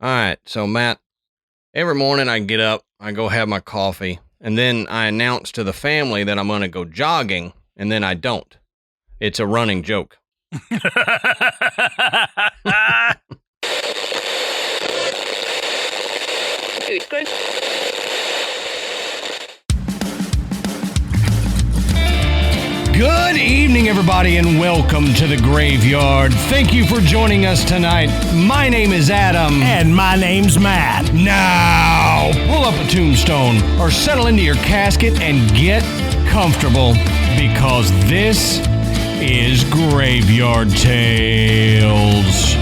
All right. So, Matt, every morning I get up, I go have my coffee, and then I announce to the family that I'm going to go jogging, and then I don't. It's a running joke. Good evening, everybody, and welcome to the Graveyard. Thank you for joining us tonight. My name is Adam. And my name's Matt. Now, pull up a tombstone or settle into your casket and get comfortable because this is Graveyard Tales.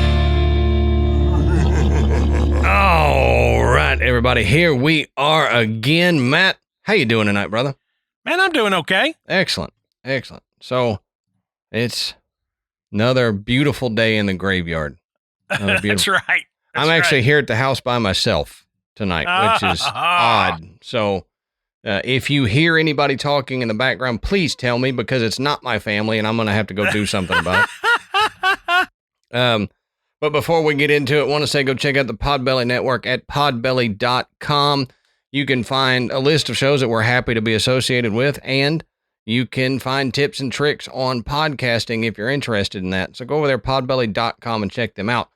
All right, everybody, here we are again. Matt, how you doing tonight, brother? Man, I'm doing okay. Excellent. So, it's another beautiful day in the graveyard. That's right. I'm actually here at the house by myself tonight, which is odd. So, if you hear anybody talking in the background, please tell me because it's not my family and I'm going to have to go do something about it. But before we get into it, I want to say go check out the Podbelly Network at podbelly.com. You can find a list of shows that we're happy to be associated with, and you can find tips and tricks on podcasting if you're interested in that. So go over there, podbelly.com, and check them out.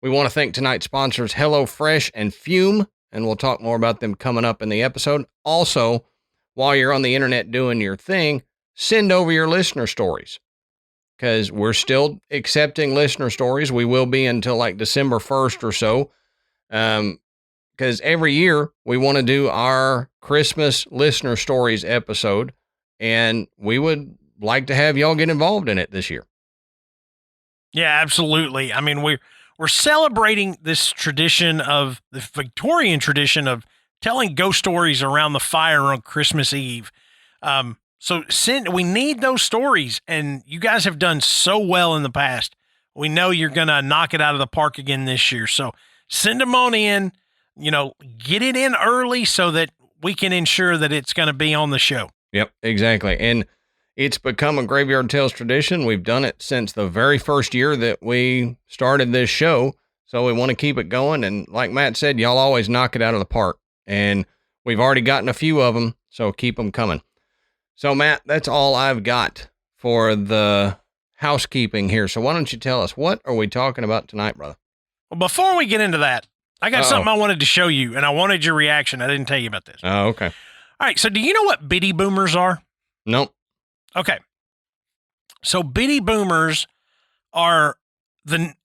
We want to thank tonight's sponsors, HelloFresh and Fume, and we'll talk more about them coming up in the episode. Also, while you're on the internet doing your thing, send over your listener stories because we're still accepting listener stories. We will be until like December 1st or so. Because every year we want to do our Christmas listener stories episode. And we would like to have y'all get involved in it this year. Yeah, absolutely. I mean, we're celebrating this tradition of the Victorian tradition of telling ghost stories around the fire on Christmas Eve. So we need those stories, and you guys have done so well in the past. We know you're going to knock it out of the park again this year. So send them on in, get it in early so that we can ensure that it's going to be on the show. Yep, exactly. And it's become a Graveyard Tales tradition. We've done it since the very first year that we started this show. So we want to keep it going. And like Matt said, y'all always knock it out of the park. And we've already gotten a few of them, so keep them coming. So Matt, that's all I've got for the housekeeping here. So why don't you tell us, what are we talking about tonight, brother? Well, before we get into that, I got something I wanted to show you, and I wanted your reaction. I didn't tell you about this. Oh, okay. All right, so do you know what bitty boomers are? Nope. Okay. So bitty boomers are I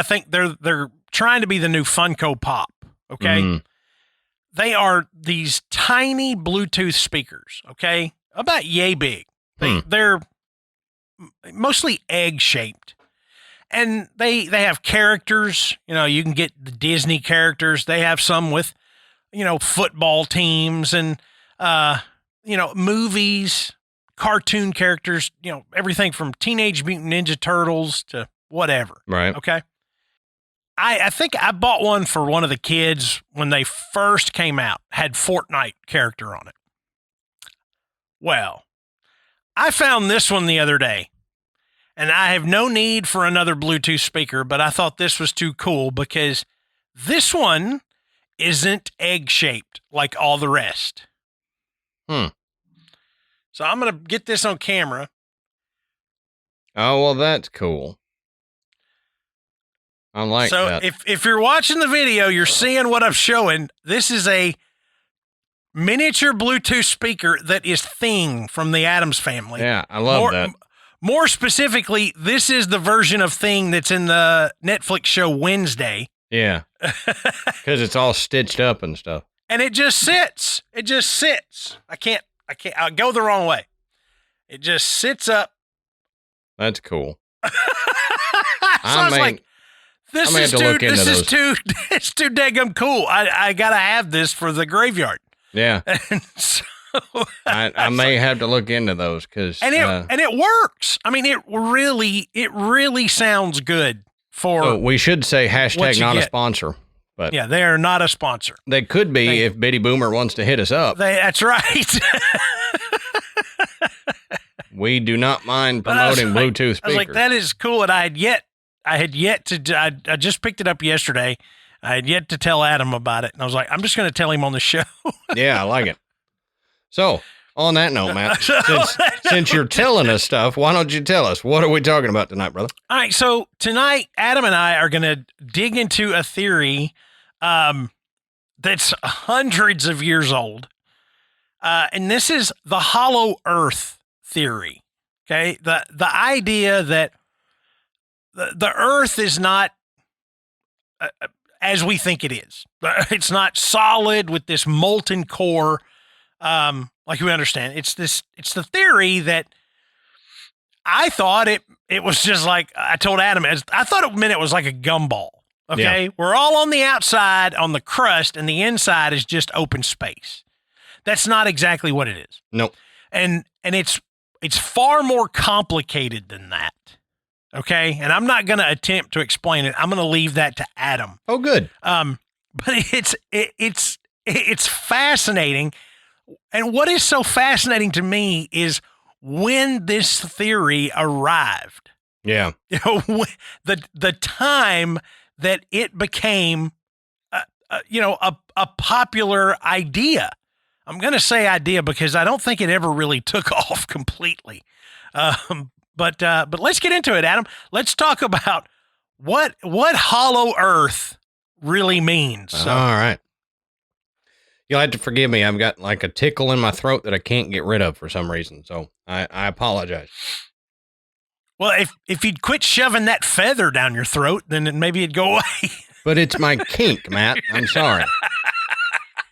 think they're trying to be the new Funko Pop, okay? Mm. They are these tiny Bluetooth speakers, okay? About yay big. They're mostly egg-shaped. And they have characters, you can get the Disney characters. They have some with football teams and, movies, cartoon characters, everything from Teenage Mutant Ninja Turtles to whatever. Right. Okay. I think I bought one for one of the kids when they first came out, had Fortnite character on it. Well, I found this one the other day, and I have no need for another Bluetooth speaker, but I thought this was too cool because this one isn't egg-shaped like all the rest. So I'm going to get this on camera. Oh, well, that's cool. I like that. So if you're watching the video, you're seeing what I'm showing. This is a miniature Bluetooth speaker that is Thing from the Addams Family. Yeah, I love that. More specifically, this is the version of Thing that's in the Netflix show Wednesday. Yeah, because it's all stitched up and stuff. And it just sits. I can't, I'll go the wrong way. It just sits up. That's cool. So I was like, it's too daggum cool. I got to have this for the graveyard. Yeah. And so I may have to look into those because. And it works. I mean, it really sounds good. We should say hashtag not a sponsor, but yeah, they are not a sponsor. They could be if Bitty Boomer wants to hit us up. That's right. We do not mind promoting Bluetooth speakers. I was like, that is cool. And I had yet to, I just picked it up yesterday. I had yet to tell Adam about it. And I was like, I'm just going to tell him on the show. Yeah, I like it. So, on that note, Matt, since you're telling us stuff, why don't you tell us? What are we talking about tonight, brother? All right. So tonight, Adam and I are going to dig into a theory that's hundreds of years old. And this is the hollow earth theory. Okay. The idea that the earth is not as we think it is. It's not solid with this molten core. Like we understand, it's the theory that I thought it was just like, I told Adam, I thought it meant it was like a gumball. Okay. Yeah. We're all on the outside on the crust and the inside is just open space. That's not exactly what it is. Nope. And it's far more complicated than that. Okay. And I'm not going to attempt to explain it. I'm going to leave that to Adam. Oh, good. But it's fascinating. And what is so fascinating to me is when this theory arrived. Yeah. You know, the time that it became, a popular idea. I'm going to say idea because I don't think it ever really took off completely. But let's get into it, Adam. Let's talk about what hollow earth really means. So, all right. You'll have to forgive me. I've got like a tickle in my throat that I can't get rid of for some reason. So I apologize. Well, if you'd quit shoving that feather down your throat, then maybe it'd go away. But it's my kink, Matt. I'm sorry.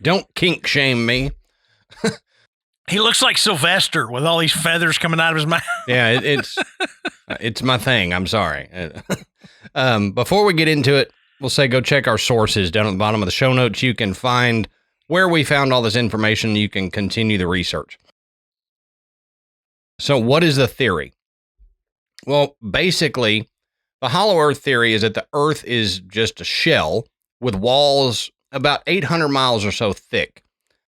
Don't kink shame me. He looks like Sylvester with all these feathers coming out of his mouth. Yeah, it's my thing. I'm sorry. Before we get into it, we'll say go check our sources down at the bottom of the show notes. You can find where we found all this information. You can continue the research. So what is the theory? Well, basically, the hollow earth theory is that the earth is just a shell with walls about 800 miles or so thick.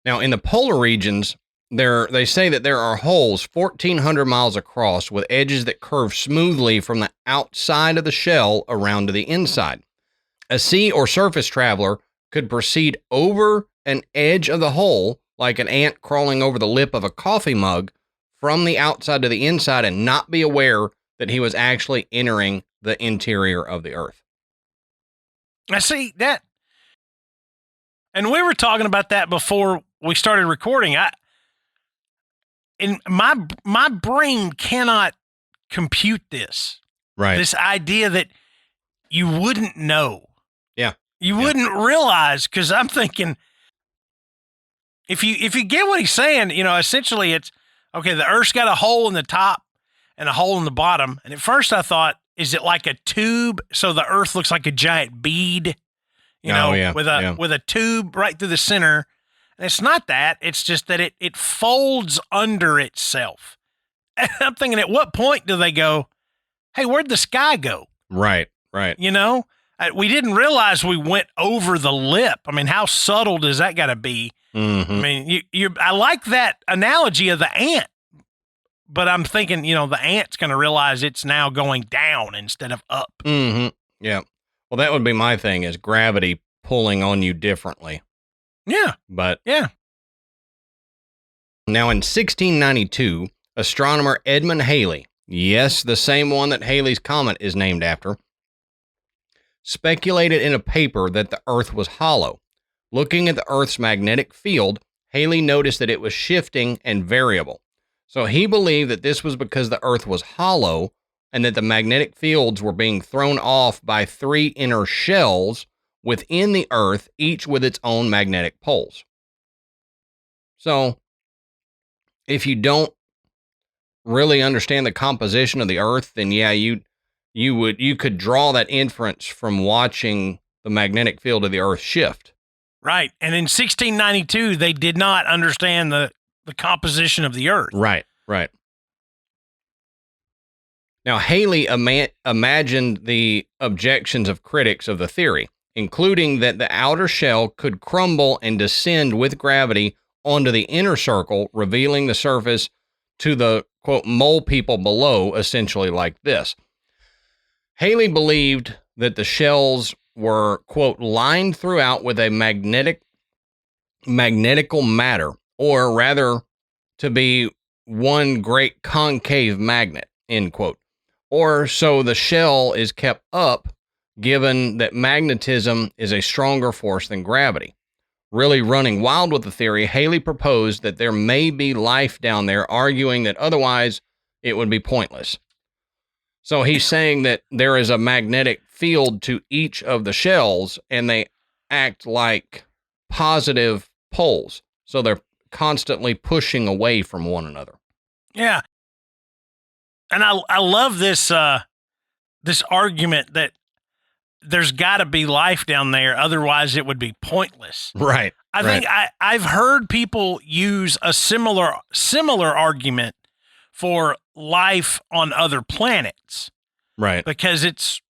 Now, in the polar regions, they say that there are holes 1,400 miles across with edges that curve smoothly from the outside of the shell around to the inside. A sea or surface traveler could proceed over an edge of the hole like an ant crawling over the lip of a coffee mug from the outside to the inside and not be aware that he was actually entering the interior of the earth. I see that. And we were talking about that before we started recording. My brain cannot compute this. Right. This idea that you wouldn't know. Yeah. You wouldn't realize, because I'm thinking, if you get what he's saying, essentially it's, okay, the earth's got a hole in the top and a hole in the bottom. And at first I thought, is it like a tube? So the earth looks like a giant bead, with a tube right through the center. And it's not that. It's just that it folds under itself. And I'm thinking, at what point do they go, hey, where'd the sky go? Right. We didn't realize we went over the lip. I mean, how subtle does that got to be? Mm-hmm. I mean, I like that analogy of the ant, but I'm thinking, the ant's going to realize it's now going down instead of up. Mm-hmm. Yeah. Well, that would be my thing, is gravity pulling on you differently. Yeah. But yeah. Now in 1692, astronomer Edmund Halley, yes, the same one that Halley's Comet is named after, speculated in a paper that the Earth was hollow. Looking at the Earth's magnetic field, Halley noticed that it was shifting and variable. So he believed that this was because the Earth was hollow and that the magnetic fields were being thrown off by 3 inner shells within the Earth, each with its own magnetic poles. So, if you don't really understand the composition of the Earth, then yeah, you could draw that inference from watching the magnetic field of the Earth shift. Right. And in 1692, they did not understand the composition of the Earth. Right. Now, Halley imagined the objections of critics of the theory, including that the outer shell could crumble and descend with gravity onto the inner circle, revealing the surface to the, quote, mole people below, essentially like this. Halley believed that the shells were, quote, lined throughout with a magnetical matter, or rather to be one great concave magnet, end quote. Or so the shell is kept up, given that magnetism is a stronger force than gravity. Really running wild with the theory, Haley proposed that there may be life down there, arguing that otherwise it would be pointless. So he's saying that there is a magnetic field to each of the shells, and they act like positive poles. So they're constantly pushing away from one another. Yeah. And I love this this argument that there's got to be life down there, otherwise it would be pointless. Right. I think I've heard people use a similar argument for life on other planets. Right. Because it's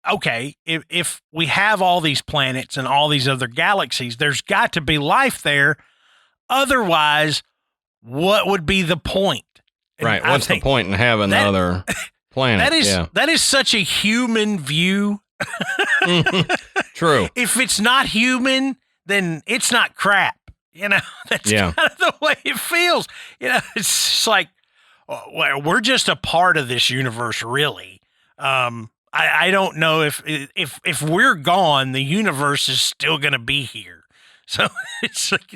okay, if we have all these planets and all these other galaxies, there's got to be life there. Otherwise, what would be the point? And right. What's the point in having another planet? That is such a human view. True. If it's not human, then it's not crap. That's kind of the way it feels. It's just like, well, we're just a part of this universe, really. I don't know if we're gone, the universe is still going to be here. So it's like,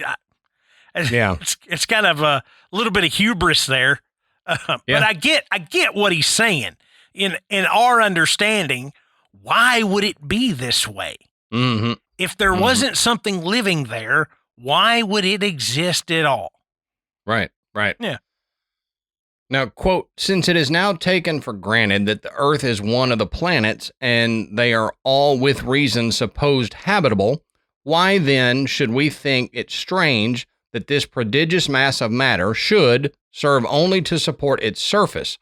it's kind of a little bit of hubris there. But I get what he's saying. In our understanding, why would it be this way? Mm-hmm. If there wasn't something living there, why would it exist at all? Right. Yeah. Now, quote, since it is now taken for granted that the Earth is one of the planets and they are all with reason supposed habitable, why then should we think it strange that this prodigious mass of matter should serve only to support its surface?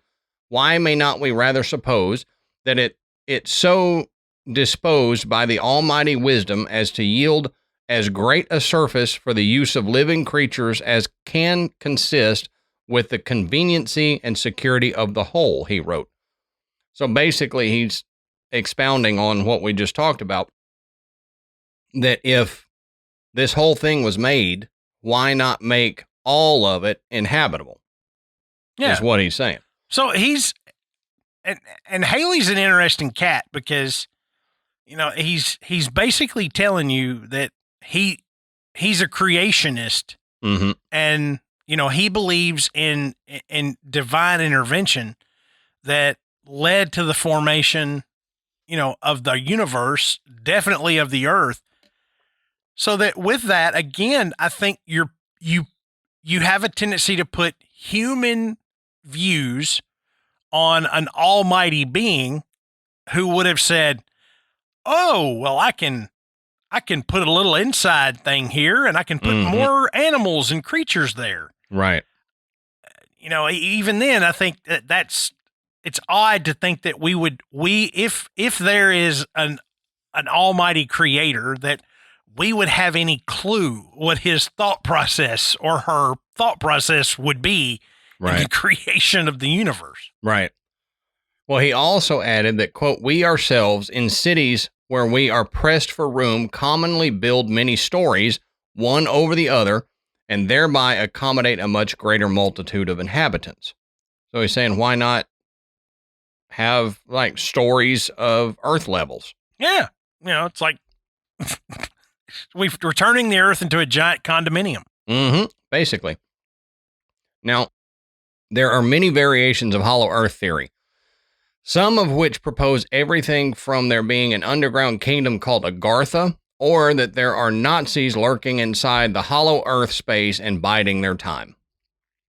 Why may not we rather suppose that it's so disposed by the almighty wisdom as to yield as great a surface for the use of living creatures as can consist with the conveniency and security of the whole, he wrote. So basically, he's expounding on what we just talked about, that if this whole thing was made, why not make all of it inhabitable? Yeah. Is what he's saying. So he's, and Haley's an interesting cat because, he's basically telling you that he's a creationist, mm-hmm. and he believes in divine intervention that led to the formation, of the universe, definitely of the Earth. So that with that, again, I think you have a tendency to put human views on an almighty being who would have said, "Oh, well, I can put a little inside thing here, and I can put more animals and creatures there." Right. Even then, I think it's odd to think that if there is an almighty creator, that we would have any clue what his thought process or her thought process would be in the creation of the universe. Right. Well, he also added that, quote, we ourselves in cities where we are pressed for room commonly build many stories, one over the other, and thereby accommodate a much greater multitude of inhabitants. So he's saying, why not have like stories of Earth levels? Yeah. It's like we're turning the Earth into a giant condominium. Mm-hmm. Basically. Now, there are many variations of hollow Earth theory, some of which propose everything from there being an underground kingdom called Agartha, or that there are Nazis lurking inside the hollow Earth space and biding their time.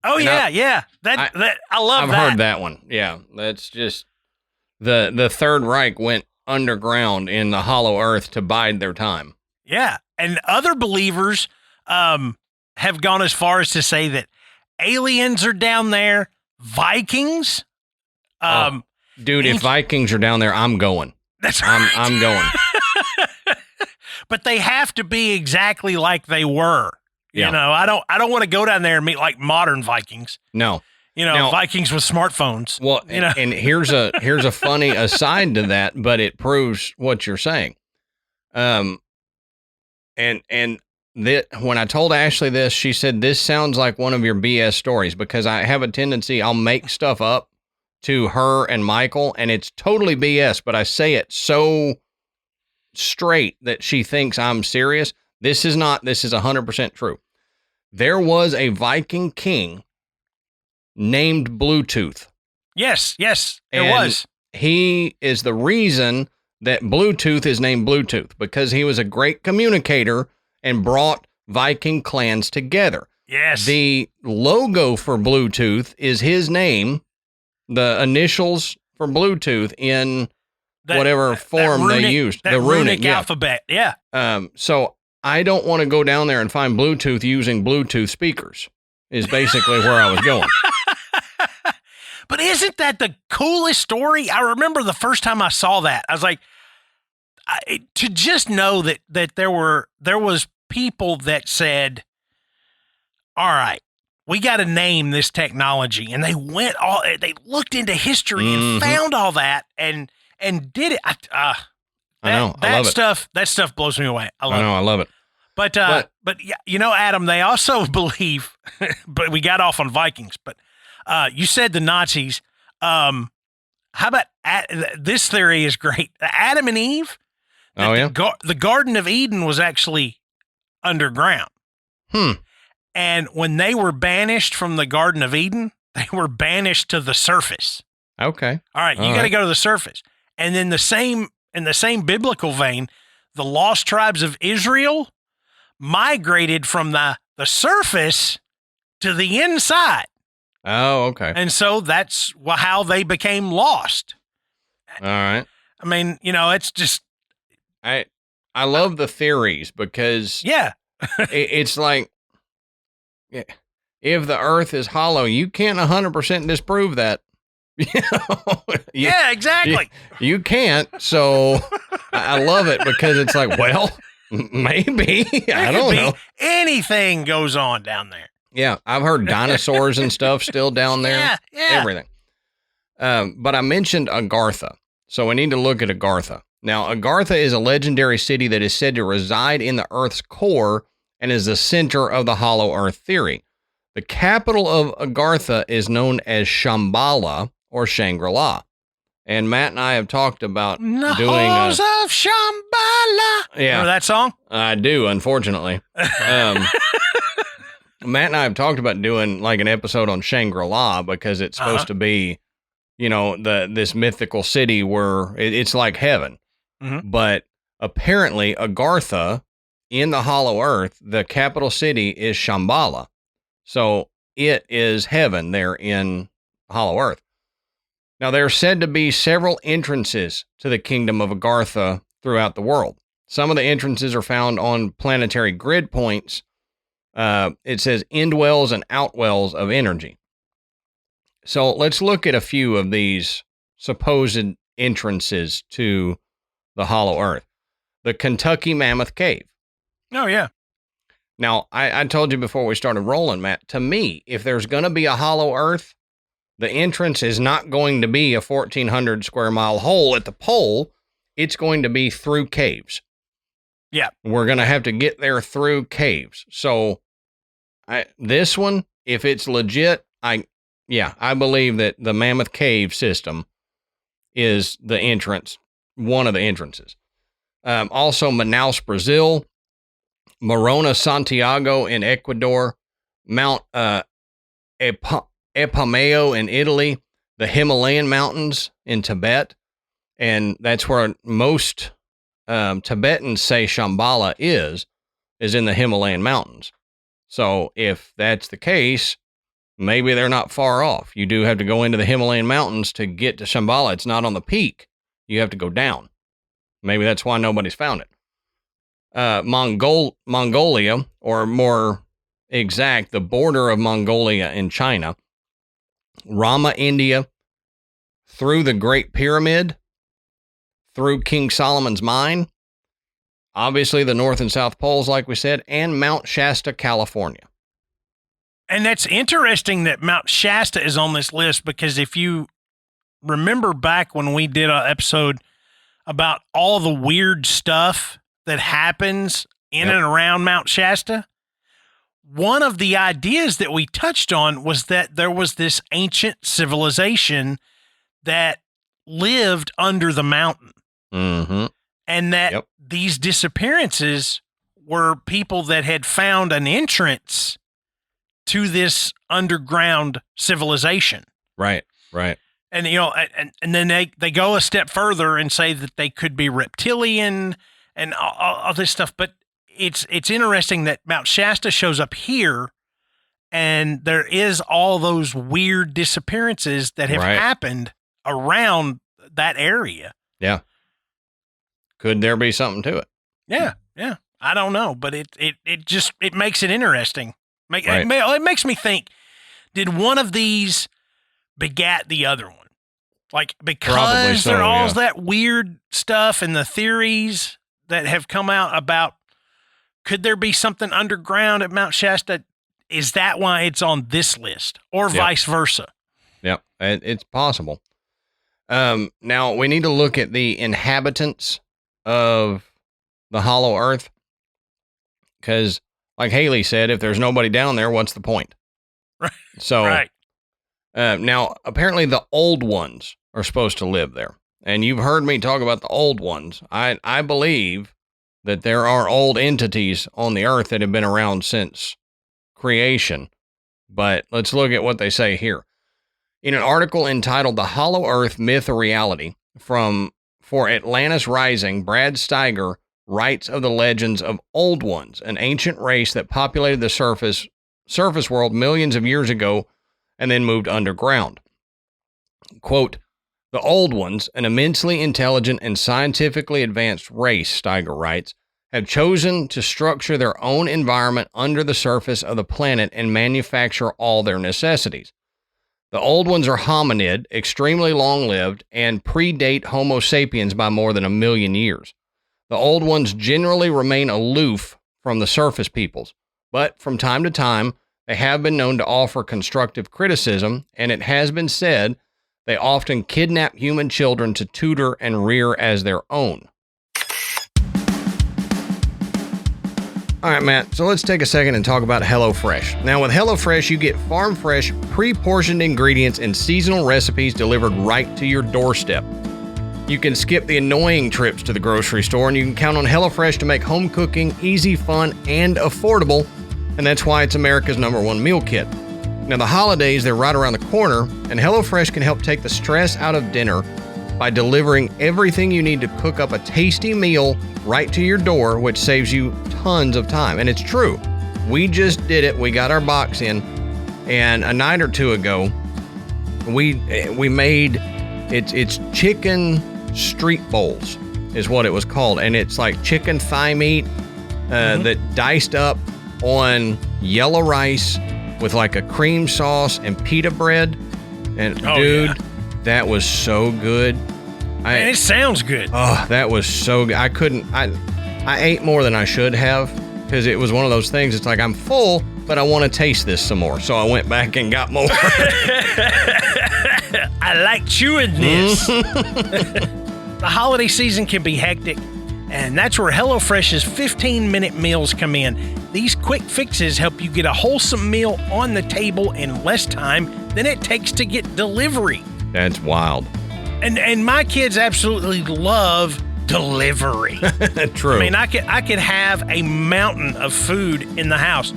Oh, and yeah. I love I've that. heard that one. Yeah, that's just the Third Reich went underground in the hollow Earth to bide their time. Yeah, and other believers have gone as far as to say that aliens are down there, Vikings. Dude, if Vikings are down there, I'm going. That's right. I'm going. But they have to be exactly like they were. I don't want to go down there and meet like modern Vikings. No. Vikings with smartphones. Well, and here's a funny aside to that, but it proves what you're saying. And when I told Ashley this, she said, this sounds like one of your BS stories, because I have a tendency, I'll make stuff up to her and Michael, and it's totally BS, but I say it so straight that she thinks I'm serious. This is not. This is 100% true. There was a Viking king named Bluetooth. Yes, it was. He is the reason that Bluetooth is named Bluetooth, because he was a great communicator and brought Viking clans together. Yes. The logo for Bluetooth is his name, the initials for Bluetooth in whatever form they used. The runic alphabet, yeah. So I don't want to go down there and find Bluetooth using Bluetooth speakers, is basically where I was going. But isn't that the coolest story? I remember the first time I saw that, I was like, to just know that there was people that said, all right, we got to name this technology. And they looked into history and found all that and did it. I know. I love it. That stuff blows me away. I love it. But Adam, they also believe, but we got off on Vikings, but you said the Nazis. How about this theory is great. Adam and Eve. The Garden of Eden was actually underground. And when they were banished from the Garden of Eden, they were banished to the surface. Okay. All right. You got to go to the surface. And then in the same biblical vein, the lost tribes of Israel migrated from the surface to the inside. Oh, okay. And so that's how they became lost. All right. I mean, it's just. I love the theories, because it's like, if the earth is hollow, you can't 100% disprove that. Yeah, exactly. You can't. So I love it, because it's like, well, maybe. I don't know. Anything goes on down there. Yeah, I've heard dinosaurs and stuff still down there. Yeah. Everything. But I mentioned Agartha, so we need to look at Agartha. Now, Agartha is a legendary city that is said to reside in the Earth's core and is the center of the hollow Earth theory. The capital of Agartha is known as Shambhala, or Shangri-La. And Matt and I have talked about doing of Shambhala. Yeah. Remember that song? I do, unfortunately. Matt and I have talked about doing like an episode on Shangri-La, because it's supposed to be, this mythical city where it's like heaven. Mm-hmm. But apparently Agartha, in the hollow earth, the capital city is Shambhala. So it is heaven there in hollow earth. Now, there are said to be several entrances to the kingdom of Agartha throughout the world. Some of the entrances are found on planetary grid points. It says indwells and outwells of energy. So let's look at a few of these supposed entrances to the hollow earth. The Kentucky Mammoth Cave. Oh, yeah. Now, I told you before we started rolling, Matt, to me, if there's going to be a hollow earth, the entrance is not going to be a 1,400 square mile hole at the pole. It's going to be through caves. Yeah. We're going to have to get there through caves. So this one, if it's legit, I believe that the Mammoth Cave system is the entrance, one of the entrances. Also Manaus, Brazil, Morona, Santiago in Ecuador, Mount Epomeo in Italy, the Himalayan mountains in Tibet, and that's where most Tibetans say Shambhala is in the Himalayan mountains. So if that's the case, maybe they're not far off. You do have to go into the Himalayan mountains to get to Shambhala. It's not on the peak. You have to go down. Maybe that's why nobody's found it. Mongolia, or more exact, the border of Mongolia and China, Rama, India, through the Great Pyramid, through King Solomon's Mine, obviously the North and South Poles, like we said, and Mount Shasta, California. And that's interesting that Mount Shasta is on this list, because if you remember back when we did an episode about all the weird stuff that happens in and around Mount Shasta, one of the ideas that we touched on was that there was this ancient civilization that lived under the mountain. Mm-hmm. And that these disappearances were people that had found an entrance to this underground civilization. Right, right. And, and then they go a step further and say that they could be reptilian and all this stuff. But it's interesting that Mount Shasta shows up here, and there is all those weird disappearances that have happened around that area. Yeah. Could there be something to it? Yeah. I don't know, but it makes it interesting. It makes me think, did one of these begat the other one? Like, because there all that weird stuff and the theories that have come out about, could there be something underground at Mount Shasta? Is that why it's on this list, or vice versa? Yep, it's possible. Now we need to look at the inhabitants of the Hollow Earth, because, like Haley said, if there's nobody down there, what's the point? Right. So, now apparently the old ones are supposed to live there, and you've heard me talk about the old ones. I believe that there are old entities on the Earth that have been around since creation, but let's look at what they say here. In an article entitled "The Hollow Earth Myth or Reality" for Atlantis Rising, Brad Steiger writes of the legends of Old Ones, an ancient race that populated the surface world millions of years ago and then moved underground. Quote, "The Old Ones, an immensely intelligent and scientifically advanced race," Steiger writes, "have chosen to structure their own environment under the surface of the planet and manufacture all their necessities. The Old Ones are hominid, extremely long-lived, and predate Homo sapiens by more than 1 million years. The Old Ones generally remain aloof from the surface peoples, but from time to time, they have been known to offer constructive criticism, and it has been said they often kidnap human children to tutor and rear as their own." All right, Matt, so let's take a second and talk about HelloFresh. Now, with HelloFresh, you get farm-fresh, pre-portioned ingredients and seasonal recipes delivered right to your doorstep. You can skip the annoying trips to the grocery store, and you can count on HelloFresh to make home cooking easy, fun, and affordable, and that's why it's America's #1 meal kit. Now, the holidays, they're right around the corner, and HelloFresh can help take the stress out of dinner by delivering everything you need to cook up a tasty meal right to your door, which saves you tons of time. And it's true. We just did it. We got our box in, and a night or two ago, we made it's chicken street bowls is what it was called, and it's like chicken thigh meat that diced up on yellow rice with like a cream sauce and pita bread. And that was so good. Man, it sounds good. Oh, that was so good. I ate more than I should have, because it was one of those things. It's like, I'm full, but I want to taste this some more. So I went back and got more. I like chewing this. The holiday season can be hectic, and that's where HelloFresh's 15-minute meals come in. These quick fixes help you get a wholesome meal on the table in less time than it takes to get delivery. That's wild. And my kids absolutely love delivery. True. I mean, I could have a mountain of food in the house.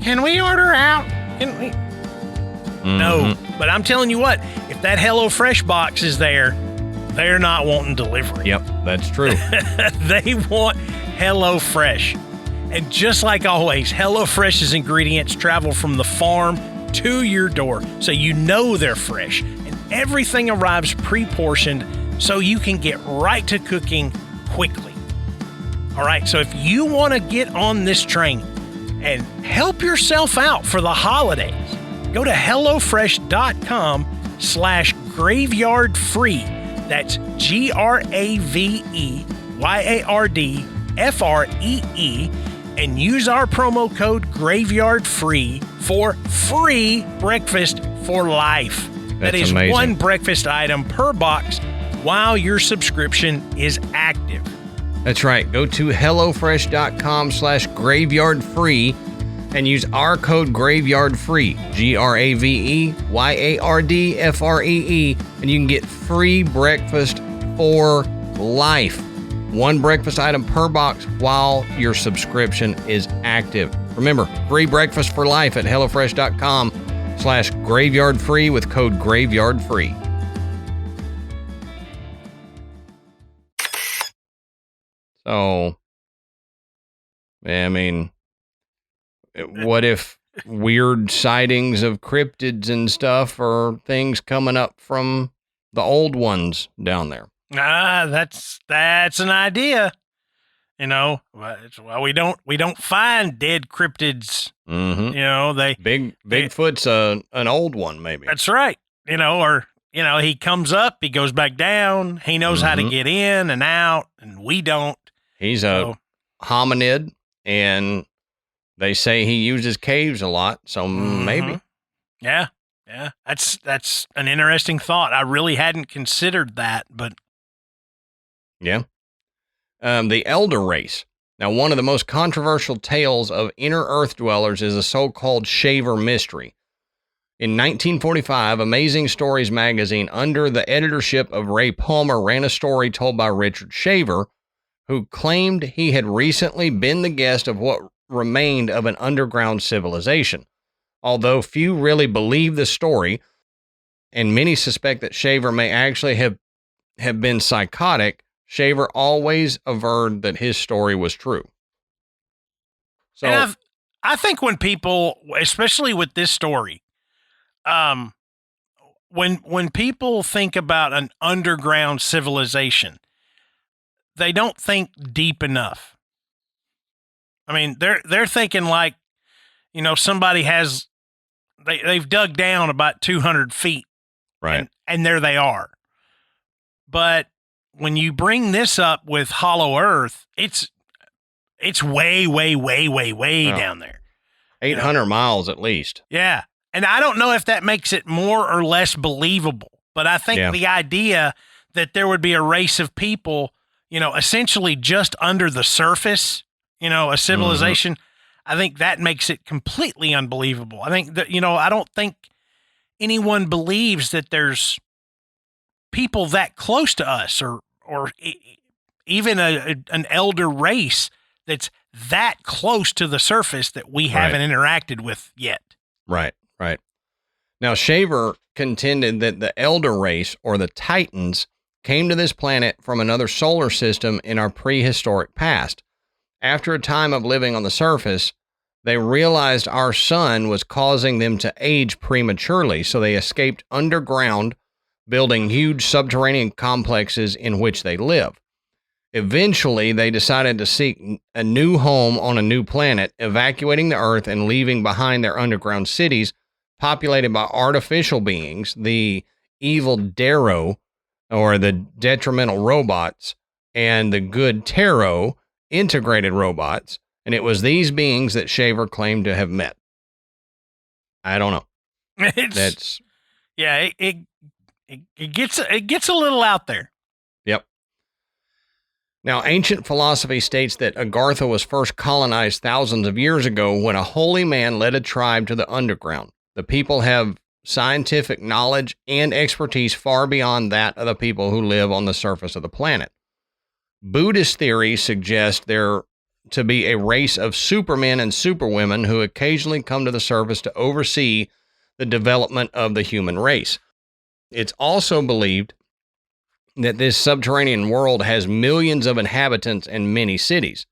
Can we order out? Can we? Mm-hmm. No, but I'm telling you what, if that HelloFresh box is there, they're not wanting delivery. Yep, that's true. They want HelloFresh. And just like always, HelloFresh's ingredients travel from the farm to your door, so you know they're fresh. And everything arrives pre-portioned, so you can get right to cooking quickly. All right, so if you want to get on this train and help yourself out for the holidays, go to HelloFresh.com/graveyardfree. That's GraveyardFree, and use our promo code GraveyardFree for free breakfast for life. That is amazing. One breakfast item per box while your subscription is active. That's right. Go to HelloFresh.com/graveyardfree and use our code graveyardfree, GRAVEYARDFREE, and you can get free breakfast for life. One breakfast item per box while your subscription is active. Remember, free breakfast for life at HelloFresh.com/graveyardfree with code graveyardfree. So, I mean, what if weird sightings of cryptids and stuff are things coming up from the old ones down there? That's an idea. You know, well, we don't find dead cryptids. Mm-hmm. You know, Bigfoot's an old one, maybe. That's right. You know, or he comes up, he goes back down. He knows how to get in and out, and we don't. He's a hominid, and they say he uses caves a lot, so maybe. Yeah. That's an interesting thought. I really hadn't considered that, but yeah. The Elder Race. Now, one of the most controversial tales of inner Earth dwellers is the so-called Shaver mystery. In 1945, Amazing Stories magazine, under the editorship of Ray Palmer, ran a story told by Richard Shaver, who claimed he had recently been the guest of what remained of an underground civilization. Although few really believe the story, and many suspect that Shaver may actually have been psychotic, Shaver always averred that his story was true. So and I think when people, especially with this story, when people think about an underground civilization, they don't think deep enough. I mean, they're thinking like, somebody they've dug down about 200 feet, right, and there they are. But when you bring this up with Hollow Earth, it's way, way, way, way, way down there. 800 miles at least. Yeah. And I don't know if that makes it more or less believable, but I think the idea that there would be a race of people, essentially just under the surface, a civilization, I think that makes it completely unbelievable. I think that, I don't think anyone believes that there's people that close to us or even an elder race that's that close to the surface that we haven't interacted with yet. Right. Now, Shaver contended that the elder race, or the Titans, came to this planet from another solar system in our prehistoric past. After a time of living on the surface, they realized our sun was causing them to age prematurely, so they escaped underground, building huge subterranean complexes in which they live. Eventually, they decided to seek a new home on a new planet, evacuating the Earth and leaving behind their underground cities, populated by artificial beings, the evil Darrow, or the detrimental robots, and the good Tarot, integrated robots, and it was these beings that Shaver claimed to have met. I don't know. It gets a little out there. Yep. Now, ancient philosophy states that Agartha was first colonized thousands of years ago when a holy man led a tribe to the underground. The people have scientific knowledge and expertise far beyond that of the people who live on the surface of the planet. Buddhist theory suggests there to be a race of supermen and superwomen who occasionally come to the surface to oversee the development of the human race. It's also believed that this subterranean world has millions of inhabitants and many cities.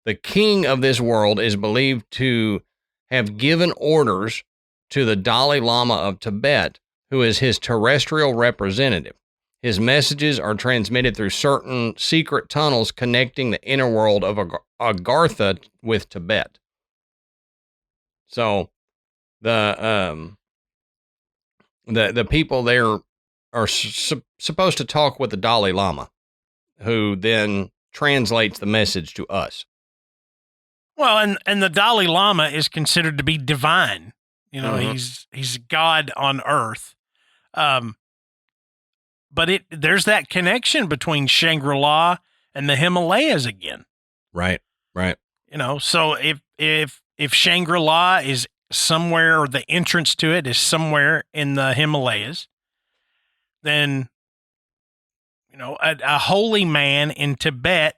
The king of this world is believed to have given orders to the Dalai Lama of Tibet, who is his terrestrial representative. His messages are transmitted through certain secret tunnels connecting the inner world of Agartha with Tibet. So the people there are supposed to talk with the Dalai Lama, who then translates the message to us. Well, and the Dalai Lama is considered to be divine. He's God on earth. But there's that connection between Shangri-La and the Himalayas again. Right. So if Shangri-La is somewhere, or the entrance to it is somewhere in the Himalayas, then, a holy man in Tibet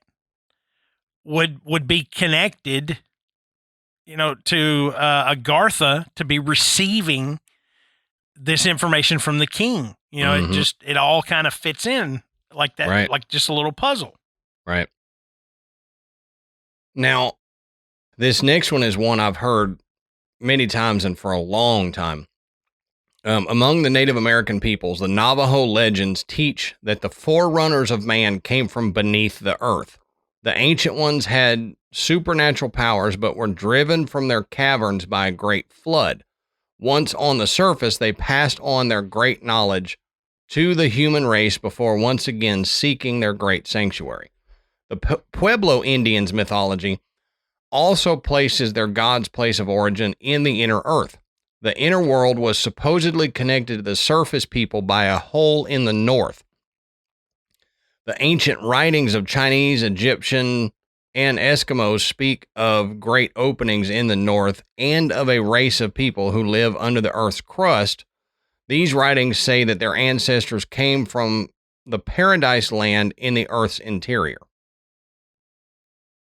would be connected, to Agartha to be receiving this information from the king. It all kind of fits in like that, right. Like just a little puzzle. Right. Now, this next one is one I've heard many times and for a long time. Among the Native American peoples, the Navajo legends teach that the forerunners of man came from beneath the earth. The ancient ones had supernatural powers, but were driven from their caverns by a great flood. Once on the surface, they passed on their great knowledge to the human race before once again seeking their great sanctuary. The Pueblo Indians' mythology also places their god's place of origin in the inner earth. The inner world was supposedly connected to the surface people by a hole in the north. The ancient writings of Chinese, Egyptian, and Eskimos speak of great openings in the north and of a race of people who live under the earth's crust. These writings say that their ancestors came from the paradise land in the earth's interior.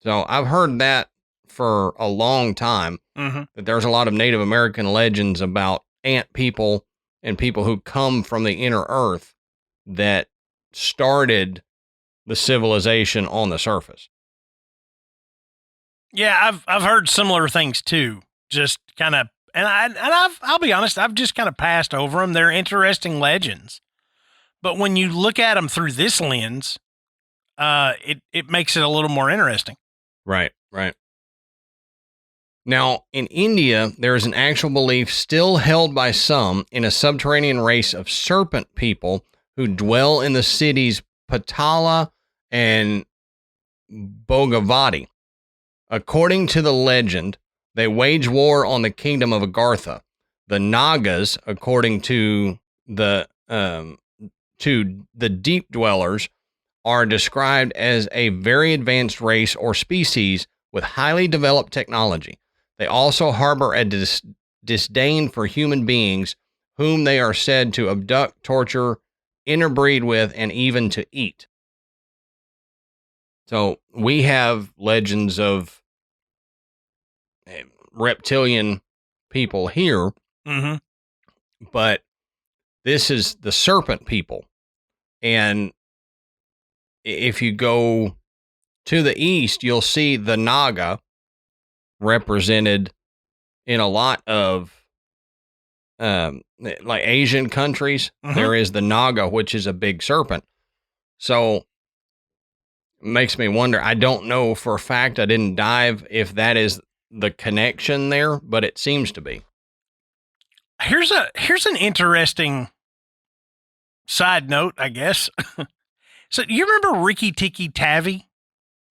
So I've heard that for a long time, that there's a lot of Native American legends about ant people and people who come from the inner earth that started the civilization on the surface. Yeah, I've heard similar things too. Just kind of, I'll be honest, I've just kind of passed over them. They're interesting legends, but when you look at them through this lens, it makes it a little more interesting. Right. Now, in India, there is an actual belief still held by some in a subterranean race of serpent people who dwell in the cities Patala and Bhogavati. According to the legend, they wage war on the kingdom of Agartha. The Nagas, according to the deep dwellers, are described as a very advanced race or species with highly developed technology. They also harbor a disdain for human beings, whom they are said to abduct, torture, interbreed with, and even to eat. So we have legends of reptilian people here, but this is the serpent people. And if you go to the east, you'll see the Naga represented in a lot of like Asian countries. There is the Naga, which is a big serpent. So it makes me wonder. I don't know for a fact. I didn't dive if that is the connection there, but it seems to be. Here's an interesting side note, I guess. So you remember Rikki Tikki Tavi?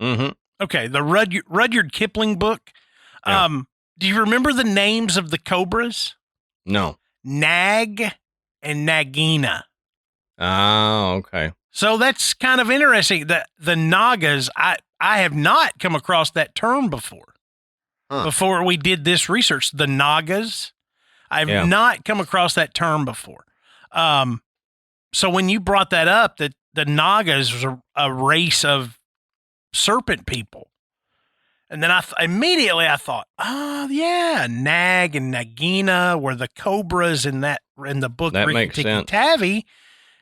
Okay, the Rudyard Kipling book. Yeah. Do you remember the names of the cobras? No. Nag and Nagina. Oh, okay. So that's kind of interesting. The Nagas, I have not come across that term before. Before we did this research, the Nagas, I've not come across that term before. So when you brought that up, that the Nagas was a race of serpent people. And then immediately I thought, oh yeah, Nag and Nagina were the cobras in the book Rikki Tikki Tavi.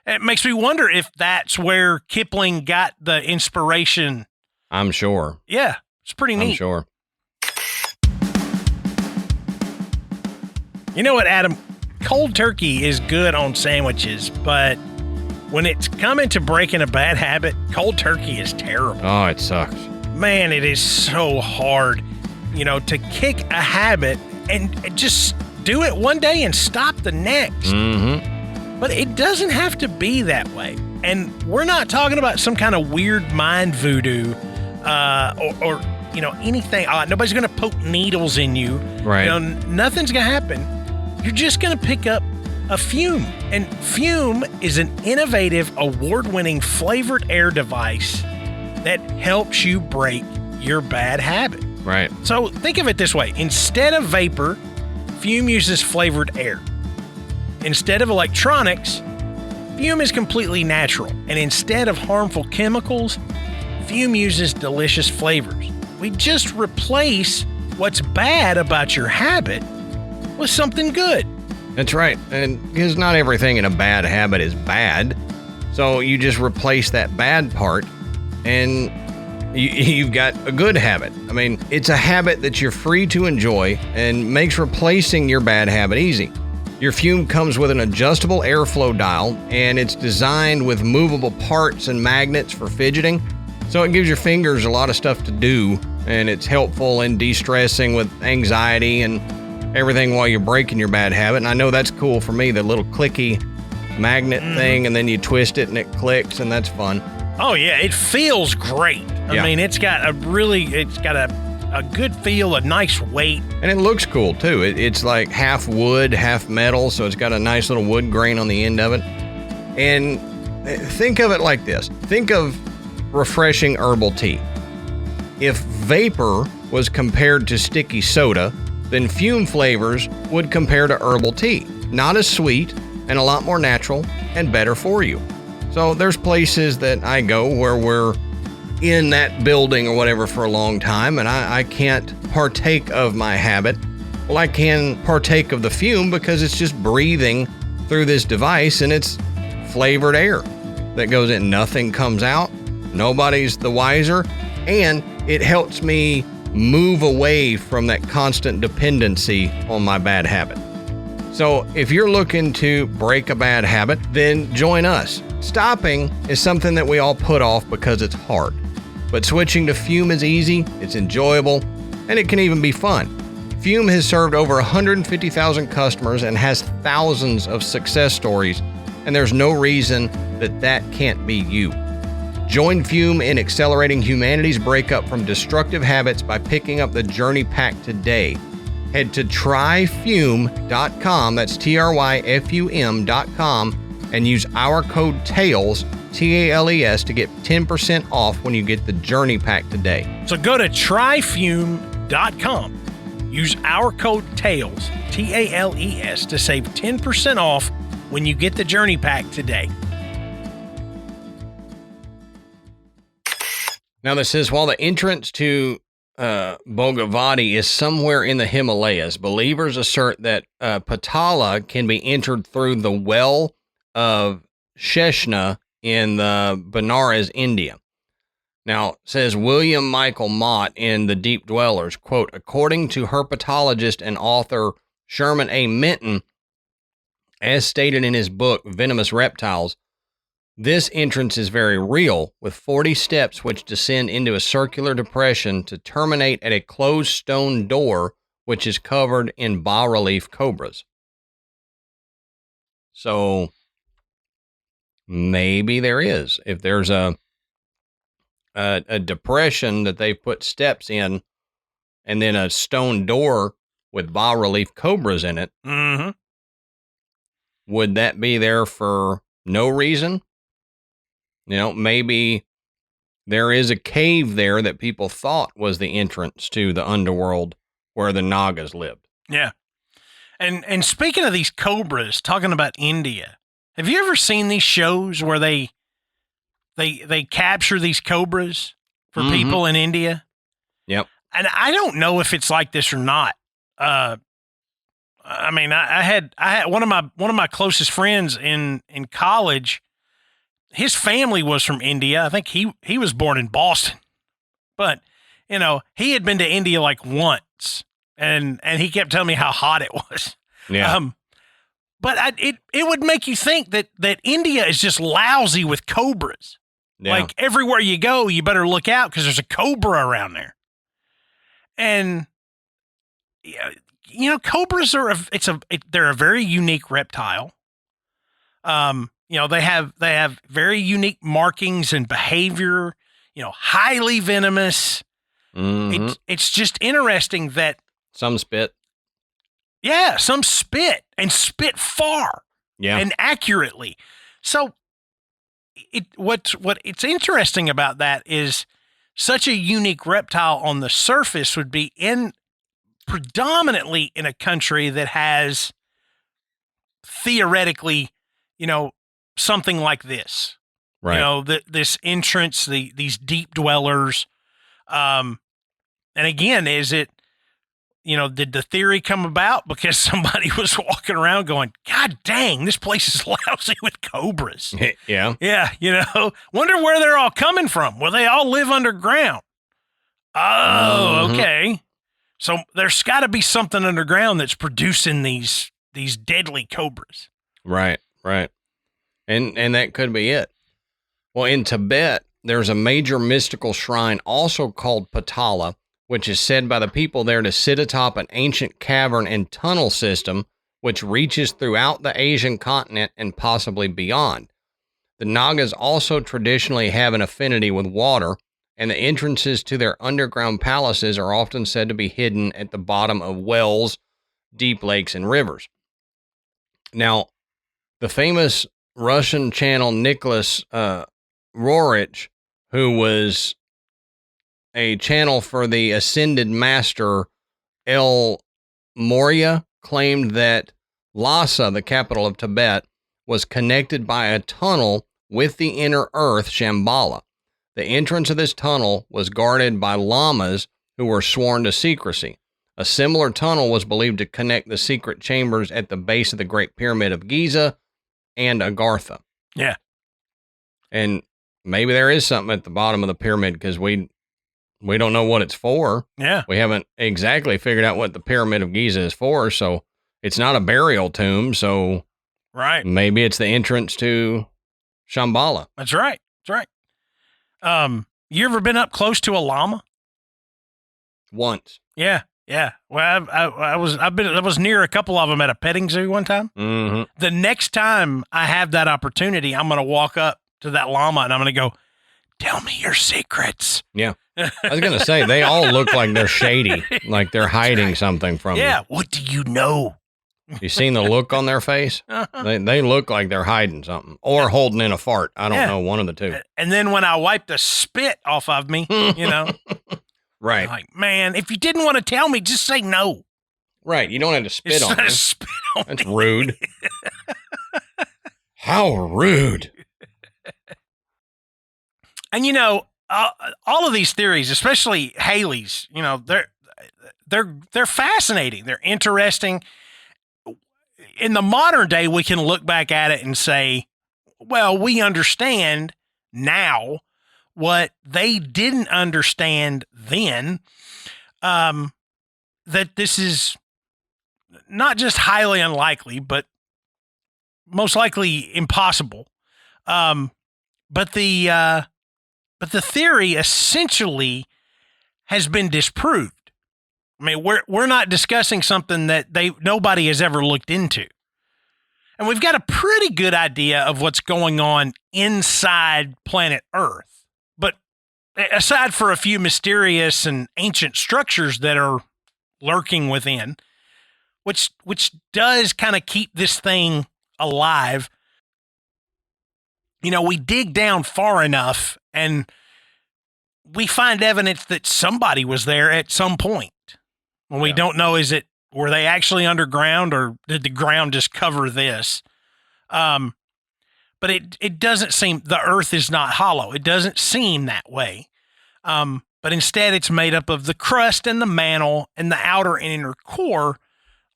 It makes me wonder if that's where Kipling got the inspiration. I'm sure. Yeah, it's pretty neat. I'm sure. You know what, Adam? Cold turkey is good on sandwiches, but when it's coming to breaking a bad habit, cold turkey is terrible. Oh, it sucks. Man, it is so hard, to kick a habit and just do it one day and stop the next. But it doesn't have to be that way. And we're not talking about some kind of weird mind voodoo or anything. Nobody's going to poke needles in you. Right. Nothing's going to happen. You're just going to pick up a fume. And fume is an innovative, award-winning flavored air device that helps you break your bad habit. Right. So think of it this way. Instead of vapor, fume uses flavored air. Instead of electronics, fume is completely natural. And instead of harmful chemicals, fume uses delicious flavors. We just replace what's bad about your habit with something good. That's right. And because not everything in a bad habit is bad. So you just replace that bad part and you've got a good habit. I mean, it's a habit that you're free to enjoy and makes replacing your bad habit easy. Your fume comes with an adjustable airflow dial, and it's designed with movable parts and magnets for fidgeting. So it gives your fingers a lot of stuff to do, and it's helpful in de-stressing with anxiety and everything while you're breaking your bad habit. And I know that's cool for me, the little clicky magnet thing, and then you twist it and it clicks, and that's fun. Oh yeah, it feels great. I mean, it's got a good feel, a nice weight. And it looks cool too. It's like half wood, half metal, so it's got a nice little wood grain on the end of it. And think of it like this. Think of refreshing herbal tea. If vapor was compared to sticky soda, then fume flavors would compare to herbal tea. Not as sweet and a lot more natural and better for you. So there's places that I go where we're in that building or whatever for a long time, and I can't partake of my habit. Well, I can partake of the fume because it's just breathing through this device, and it's flavored air that goes in. Nothing comes out. Nobody's the wiser, and it helps me move away from that constant dependency on my bad habit. So if you're looking to break a bad habit, then join us. Stopping is something that we all put off because it's hard. But switching to fume is easy, it's enjoyable, and it can even be fun. Fume has served over 150,000 customers and has thousands of success stories, and there's no reason that can't be you. Join Fume in accelerating humanity's breakup from destructive habits by picking up the Journey Pack today. Head to tryfume.com, that's tryfum.com, and use our code TALES, TALES, to get 10% off when you get the Journey Pack today. So go to tryfume.com. Use our code TALES, TALES, to save 10% off when you get the Journey Pack today. Now this says, while the entrance to Bhogavati is somewhere in the Himalayas, believers assert that Patala can be entered through the well of Sheshna in the Benares, India. Now, says William Michael Mott in The Deep Dwellers, quote, according to herpetologist and author Sherman A. Minton, as stated in his book, Venomous Reptiles, this entrance is very real, with 40 steps which descend into a circular depression to terminate at a closed stone door, which is covered in bas-relief cobras. So maybe there is. If there's a depression that they put steps in, and then a stone door with bas-relief cobras in it, would that be there for no reason? You know, maybe there is a cave there that people thought was the entrance to the underworld where the Nagas lived. Yeah. And speaking of these cobras, talking about India, have you ever seen these shows where they capture these cobras for people in India? Yep. And I don't know if it's like this or not. I mean, I had one of my closest friends in college. His family was from India. I think he was born in Boston, but you know, he had been to India like once, and he kept telling me how hot it was. Yeah. But it would make you think that India is just lousy with cobras. Yeah. Like everywhere you go, you better look out because there's a cobra around there. And you know, cobras they're a very unique reptile. You know, they have very unique markings and behavior, you know, highly venomous. It's just interesting that some spit. Yeah, some spit and spit far. Yeah. And accurately. So it's interesting about that is such a unique reptile on the surface would be predominantly in a country that has theoretically, something like this, right? This entrance, these deep dwellers. And again, is it, did the theory come about because somebody was walking around going, God dang, this place is lousy with cobras. Yeah. Yeah. Wonder where they're all coming from. Well, they all live underground. Oh, okay. So there's got to be something underground that's producing these deadly cobras. Right. And that could be it. Well, in Tibet, there's a major mystical shrine also called Patala, which is said by the people there to sit atop an ancient cavern and tunnel system, which reaches throughout the Asian continent and possibly beyond. The Nagas also traditionally have an affinity with water, and the entrances to their underground palaces are often said to be hidden at the bottom of wells, deep lakes, and rivers. Now, the famous Russian channel Nicholas Roerich, who was a channel for the ascended master El Morya, claimed that Lhasa, the capital of Tibet, was connected by a tunnel with the inner earth, Shambhala. The entrance of this tunnel was guarded by lamas who were sworn to secrecy. A similar tunnel was believed to connect the secret chambers at the base of the Great Pyramid of Giza and Agartha. Yeah. And maybe there is something at the bottom of the pyramid because we don't know what it's for. Yeah. We haven't exactly figured out what the Pyramid of Giza is for, so it's not a burial tomb, so right. Maybe it's the entrance to Shambhala. That's right. You ever been up close to a llama? Once. Yeah. Well, I was near a couple of them at a petting zoo one time. Mm-hmm. The next time I have that opportunity, I'm going to walk up to that llama and I'm going to go, tell me your secrets. Yeah. I was going to say, they all look like they're shady, like they're hiding something from you. Yeah. What do you know? You seen the look on their face? Uh-huh. They look like they're hiding something or holding in a fart. I don't know, one of the two. And then when I wipe the spit off of me, Right. Like, man, if you didn't want to tell me, just say no. Right. You don't have to spit on me. Spit on That's me. rude. How rude. And all of these theories, especially Haley's, they're fascinating. They're interesting. In the modern day, we can look back at it and say, well, we understand now what they didn't understand then, that this is not just highly unlikely, but most likely impossible. But the theory essentially has been disproved. I mean, we're not discussing something that nobody has ever looked into. And we've got a pretty good idea of what's going on inside planet Earth. But aside for a few mysterious and ancient structures that are lurking within, which does kind of keep this thing alive, we dig down far enough and we find evidence that somebody was there at some point. When we don't know, were they actually underground or did the ground just cover this? But it doesn't seem, the earth is not hollow. It doesn't seem that way. But instead it's made up of the crust and the mantle and the outer and inner core,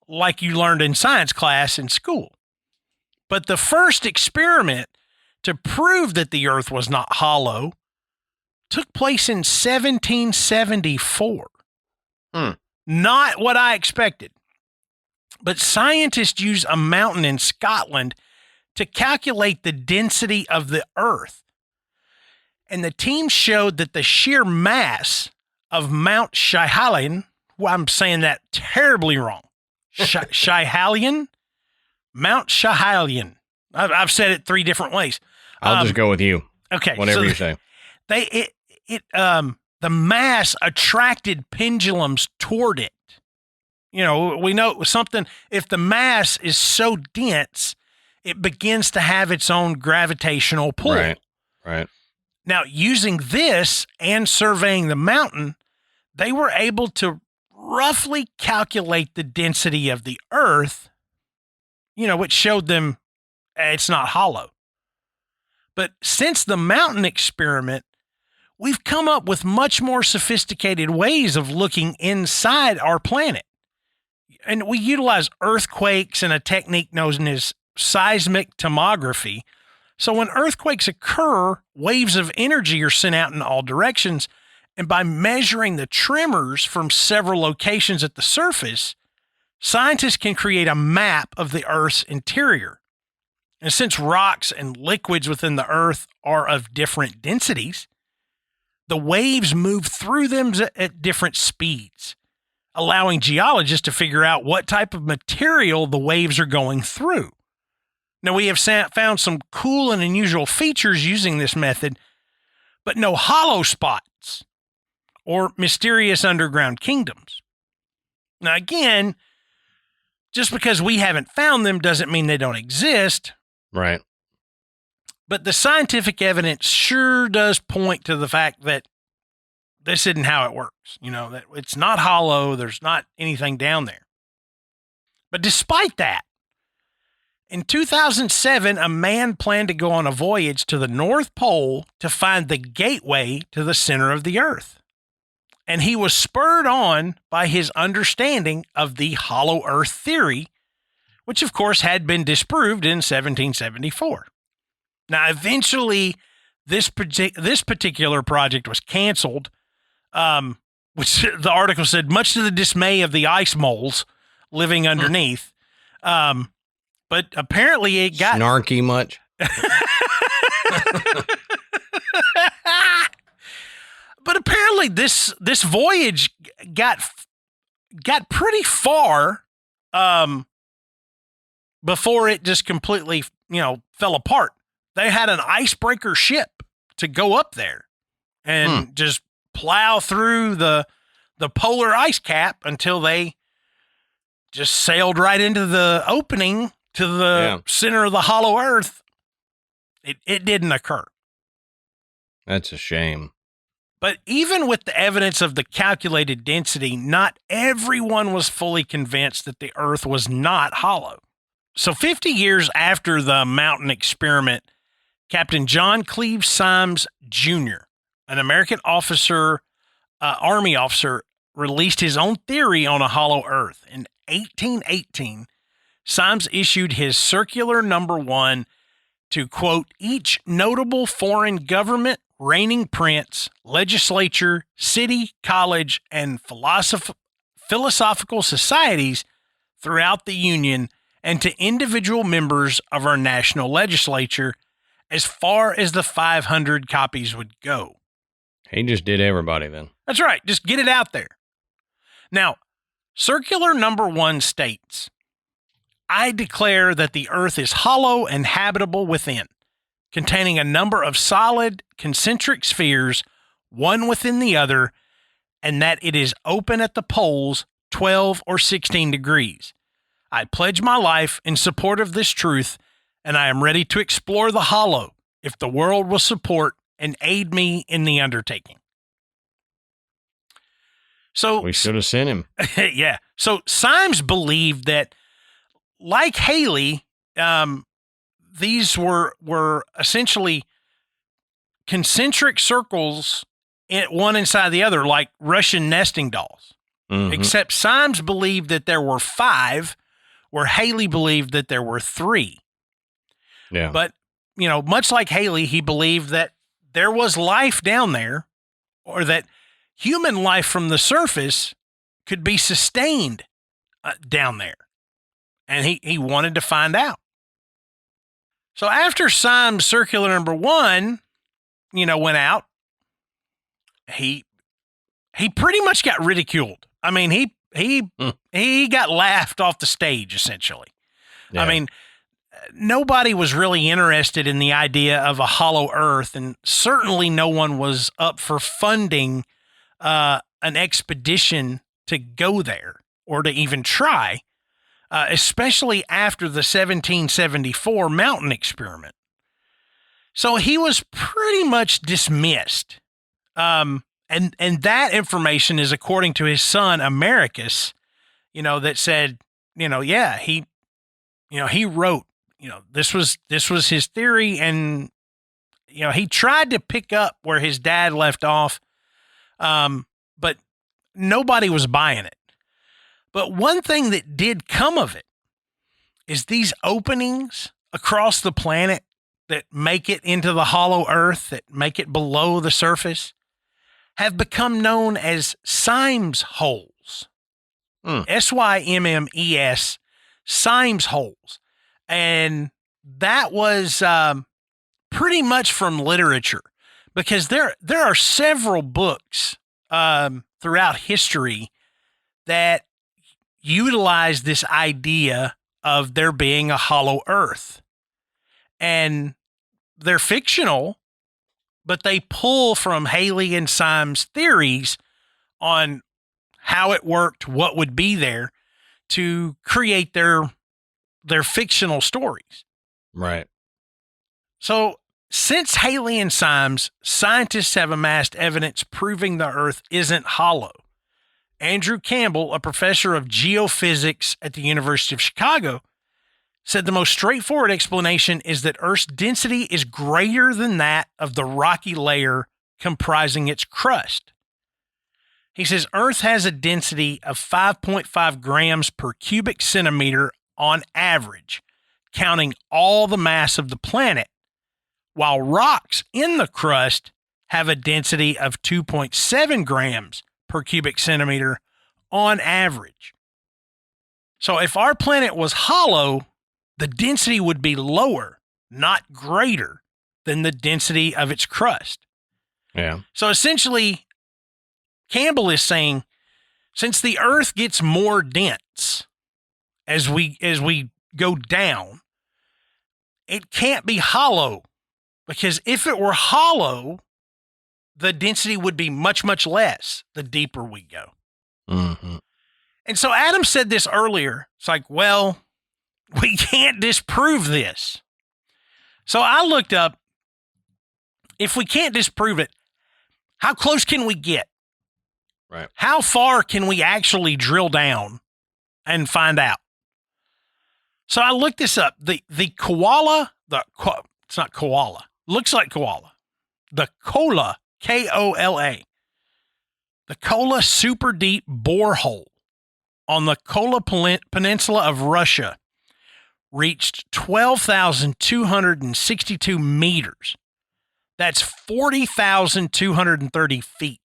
like you learned in science class in school. But the first experiment to prove that the earth was not hollow took place in 1774. Not what I expected. But scientists use a mountain in Scotland to calculate the density of the earth. And the team showed that the sheer mass of Mount Schiehallion, well, I'm saying that terribly wrong. Schiehallion? Mount Schiehallion. I've said it 3 different ways. I'll just go with you. Okay. Whatever you say. The mass attracted pendulums toward it. We know something, if the mass is so dense, it begins to have its own gravitational pull. Right. Right. Now, using this and surveying the mountain, they were able to roughly calculate the density of the Earth, which showed them it's not hollow. But since the mountain experiment, we've come up with much more sophisticated ways of looking inside our planet. And we utilize earthquakes and a technique known as seismic tomography. So when earthquakes occur, waves of energy are sent out in all directions. And by measuring the tremors from several locations at the surface, scientists can create a map of the Earth's interior. And since rocks and liquids within the Earth are of different densities, the waves move through them at different speeds, allowing geologists to figure out what type of material the waves are going through. Now, we have found some cool and unusual features using this method, but no hollow spots or mysterious underground kingdoms. Now, again, just because we haven't found them doesn't mean they don't exist. Right. But the scientific evidence sure does point to the fact that this isn't how it works. That it's not hollow. There's not anything down there. But despite that, in 2007, a man planned to go on a voyage to the North Pole to find the gateway to the center of the Earth. And he was spurred on by his understanding of the hollow Earth theory, which of course had been disproved in 1774. Now, eventually, this particular project was canceled, which the article said, much to the dismay of the ice moles living underneath. But apparently it got... Snarky much? But apparently this voyage got pretty far before it just completely, fell apart. They had an icebreaker ship to go up there and just plow through the polar ice cap until they just sailed right into the opening to the center of the hollow Earth. It didn't occur. That's a shame. But even with the evidence of the calculated density, not everyone was fully convinced that the Earth was not hollow. So 50 years after the mountain experiment, Captain John Cleve Symes Jr., an American Army officer, released his own theory on a hollow Earth. In 1818, Symes issued his circular number 1 to, quote, each notable foreign government, reigning prince, legislature, city, college, and philosophical societies throughout the Union, and to individual members of our national legislature, as far as the 500 copies would go. He just did everybody then. That's right. Just get it out there. Now, circular number 1 states, I declare that the Earth is hollow and habitable within, containing a number of solid concentric spheres, one within the other, and that it is open at the poles 12 or 16 degrees. I pledge my life in support of this truth, and I am ready to explore the hollow if the world will support and aid me in the undertaking. So we should have sent him. Yeah. So Symes believed that, like Halley, these were essentially concentric circles, one inside the other, like Russian nesting dolls. Mm-hmm. Except Symes believed that there were 5, where Halley believed that there were 3. Yeah. But, much like Halley, he believed that there was life down there, or that human life from the surface could be sustained down there. And he wanted to find out. So after Symes circular number 1, went out, he pretty much got ridiculed. I mean, he got laughed off the stage, essentially. Yeah. I mean, nobody was really interested in the idea of a hollow Earth, and certainly no one was up for funding an expedition to go there or to even try, especially after the 1774 mountain experiment. So he was pretty much dismissed. And that information is according to his son, Americus, that said, he wrote, this was his theory. And, he tried to pick up where his dad left off. But nobody was buying it. But one thing that did come of it is these openings across the planet that make it into the hollow earth, that make it below the surface, have become known as Symes holes. Symmes, Symes holes. And that was pretty much from literature, because there are several books throughout history that utilize this idea of there being a hollow earth. And they're fictional, but they pull from Haley and Symes theories on how it worked, what would be there, to create their fictional stories. Right. So since Haley and Symes, scientists have amassed evidence proving the Earth isn't hollow. Andrew Campbell, a professor of geophysics at the University of Chicago, said the most straightforward explanation is that Earth's density is greater than that of the rocky layer comprising its crust. He says Earth has a density of 5.5 grams per cubic centimeter on average, counting all the mass of the planet, while rocks in the crust have a density of 2.7 grams per cubic centimeter on average. So if our planet was hollow, the density would be lower, not greater, than the density of its crust. Yeah. So essentially, Campbell is saying, since the Earth gets more dense as we go down, it can't be hollow, because if it were hollow, the density would be much, much less the deeper we go. Mm-hmm. And so Adam said this earlier. It's like, well, we can't disprove this. So I looked up, if we can't disprove it, how close can we get? Right. How far can we actually drill down and find out? So I looked this up. The koala, it's not koala, looks like koala. The Kola, Kola, the Kola super deep borehole on the Kola Peninsula of Russia reached 12,262 meters. That's 40,230 feet.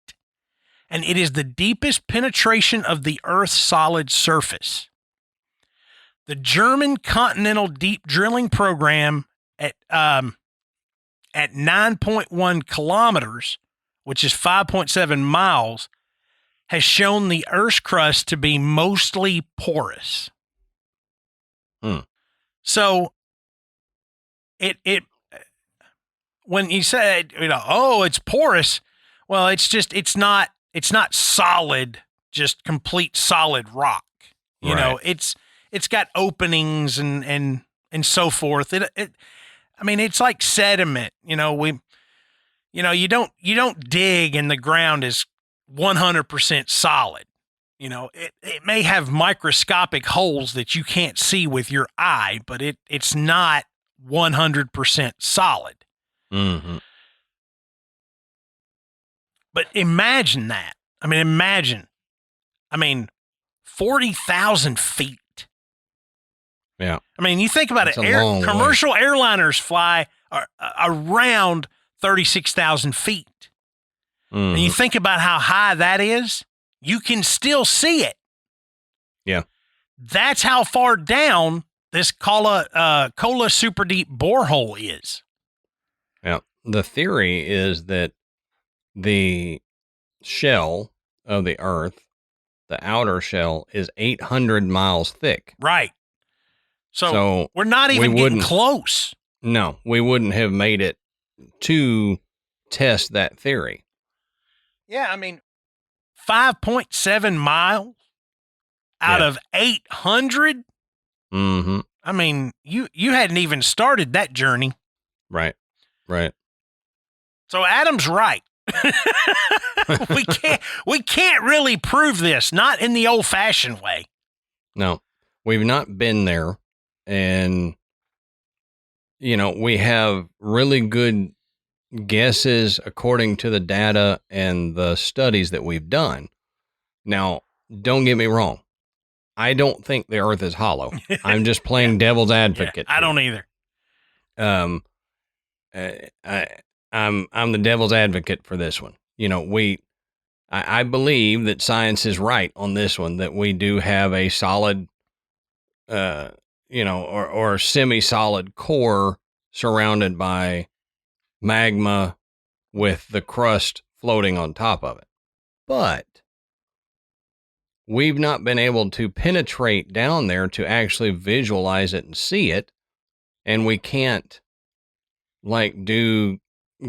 And it is the deepest penetration of the Earth's solid surface. The German Continental Deep Drilling Program at 9.1 kilometers, which is 5.7 miles, has shown the Earth's crust to be mostly porous. So it when you say, it's porous, well, it's not solid, just complete solid rock. It's got openings and so forth. It's like sediment. You don't dig and the ground is 100% solid. It may have microscopic holes that you can't see with your eye, but it's not 100% solid. Mm-hmm. But imagine that. 40,000 feet. Yeah. You think about it. Commercial airliners fly around 36,000 feet. Mm-hmm. And you think about how high that is, you can still see it. Yeah. That's how far down this Kola super deep borehole is. Yeah. The theory is that the shell of the Earth, the outer shell, is 800 miles thick. Right. So we're not even getting close. No, we wouldn't have made it to test that theory. Yeah, 5.7 miles out of 800. Mm-hmm. You hadn't even started that journey. Right. Right. So Adam's right. we can't really prove this, not in the old-fashioned way. No, we've not been there, and we have really good guesses according to the data and the studies that we've done. Now, don't get me wrong. I don't think the earth is hollow. I'm just playing devil's advocate. I don't either. I'm the devil's advocate for this one. I believe that science is right on this one, that we do have a solid, or semi-solid core surrounded by magma with the crust floating on top of it. But we've not been able to penetrate down there to actually visualize it and see it. And we can't do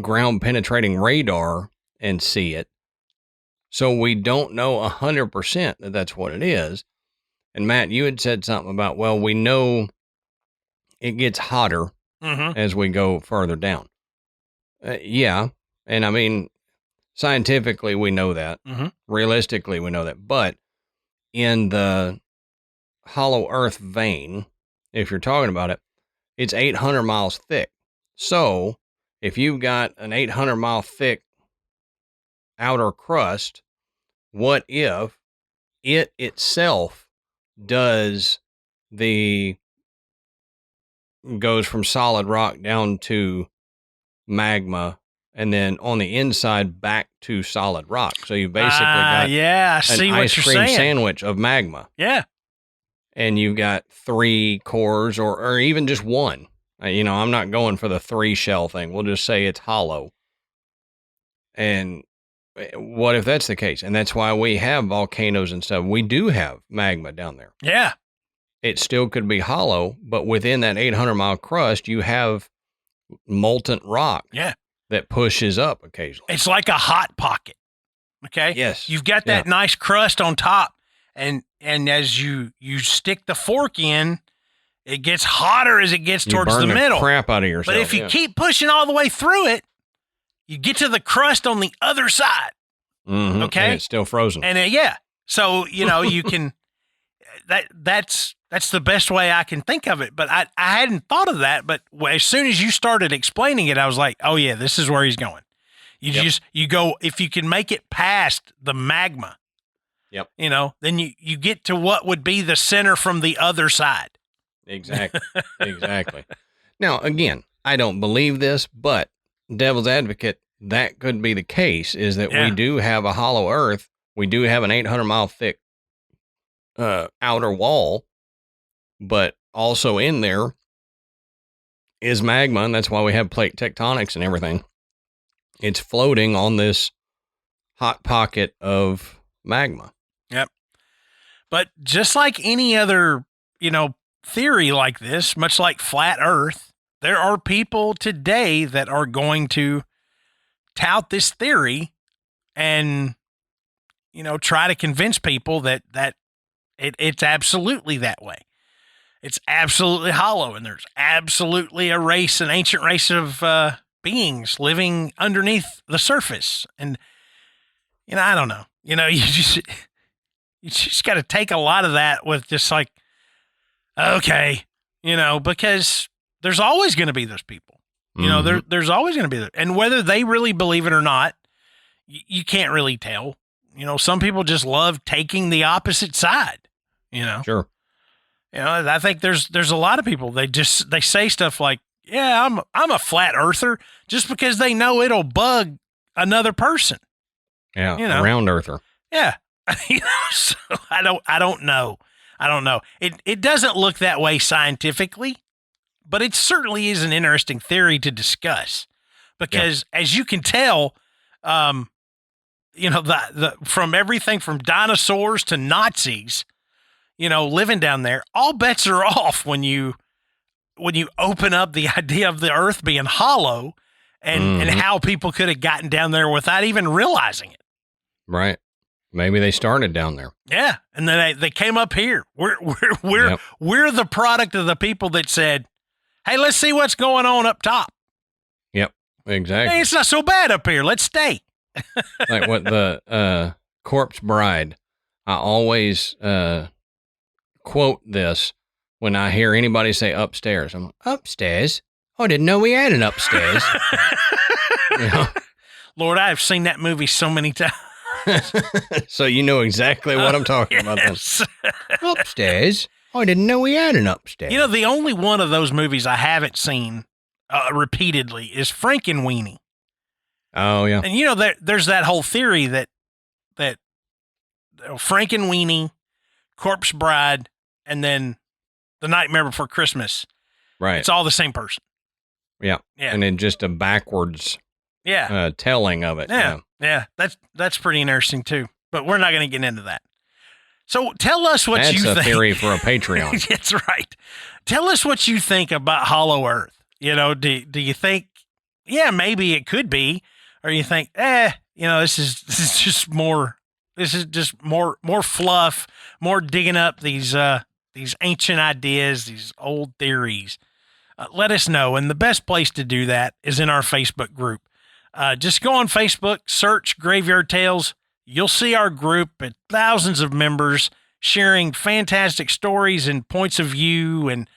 ground penetrating radar and see it. So we don't know 100% that that's what it is. And Matt, you had said something about, well, we know it gets hotter as we go further down. Yeah. And I mean, scientifically, we know that. Realistically, we know that. But in the hollow earth vein, if you're talking about it, it's 800 miles thick. So if you've got an 800 mile thick outer crust, what if it itself goes from solid rock down to magma, and then on the inside back to solid rock? So you basically got I see an what ice you're cream saying. sandwich of magma. Yeah. And you've got 3 cores or even just one. I'm not going for the 3 shell thing. We'll just say it's hollow. And what if that's the case? And that's why we have volcanoes and stuff. We do have magma down there. Yeah. It still could be hollow, but within that 800 mile crust, you have molten rock. Yeah. That pushes up occasionally. It's like a hot pocket. Okay. Yes. You've got that nice crust on top, and as you stick the fork in, it gets hotter as it gets towards the middle. Crap out of yourself. But if you keep pushing all the way through it, you get to the crust on the other side. Okay. And it's still frozen. And so you can. That's the best way I can think of it. But I hadn't thought of that. But as soon as you started explaining it, I was like, oh yeah, this is where he's going. You go, if you can make it past the magma. Yep. Then you get to what would be the center from the other side. Exactly. Exactly. Now, again, I don't believe this, but devil's advocate, that could be the case, is that we do have a hollow earth. We do have an 800 mile thick outer wall, but also in there is magma, and that's why we have plate tectonics and everything. It's floating on this hot pocket of magma. Yep. But just like any other, theory like this, much like flat earth, there are people today that are going to tout this theory and, try to convince people that it's absolutely that way. It's absolutely hollow, and there's absolutely an ancient race of beings living underneath the surface. And, I don't know. You just got to take a lot of that with just like, okay, because there's always going to be those people. There's always going to be there. And whether they really believe it or not, you can't really tell. Some people just love taking the opposite side, Sure. I think there's a lot of people, they say stuff like, yeah, I'm a flat earther, just because they know it'll bug another person. Yeah. A round earther. Yeah. So I don't know. It doesn't look that way scientifically, but it certainly is an interesting theory to discuss, because as you can tell, from everything from dinosaurs to Nazis, living down there, all bets are off when you open up the idea of the earth being hollow and how people could have gotten down there without even realizing it. Right. Maybe they started down there. Yeah. And then they came up here. We're the product of the people that said, hey, let's see what's going on up top. Yep. Exactly. Hey, it's not so bad up here. Let's stay. Like what the Corpse Bride. I always quote this when I hear anybody say upstairs. I'm like, upstairs? Oh, I didn't know we had an upstairs. You know? Lord, I have seen that movie so many times. So you know exactly what I'm talking about. Yes. Upstairs? Oh, I didn't know we had an upstairs. You know, the only one of those movies I haven't seen repeatedly is Frankenweenie. Oh, yeah. And, you know, there's that whole theory that Frankenweenie, Corpse Bride, and then The Nightmare Before Christmas. Right. It's all the same person. Yeah. Yeah. And then just a backwards telling of it. Yeah. That's pretty interesting, too. But we're not going to get into that. So tell us what you think. That's a theory for a Patreon. That's right. Tell us what you think about Hollow Earth. You know, do you think, maybe it could be, or you think, this is just more fluff, more digging up these ancient ideas, these old theories. Let us know, and the best place to do that is in our Facebook group. Just go on Facebook, search Graveyard Tales. You'll see our group and thousands of members sharing fantastic stories and points of view, and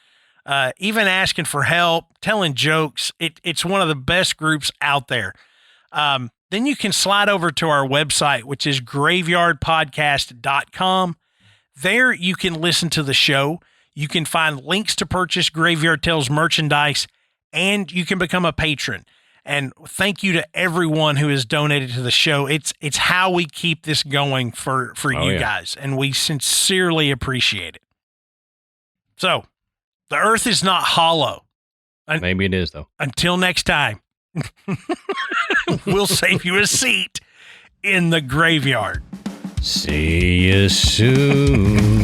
even asking for help, telling jokes. It's one of the best groups out there. Then you can slide over to our website, which is graveyardpodcast.com. There you can listen to the show. You can find links to purchase Graveyard Tales merchandise, and you can become a patron. And thank you to everyone who has donated to the show. It's how we keep this going for you guys, and we sincerely appreciate it. So, the earth is not hollow. Maybe it is, though. Until next time, we'll save you a seat in the graveyard. See you soon.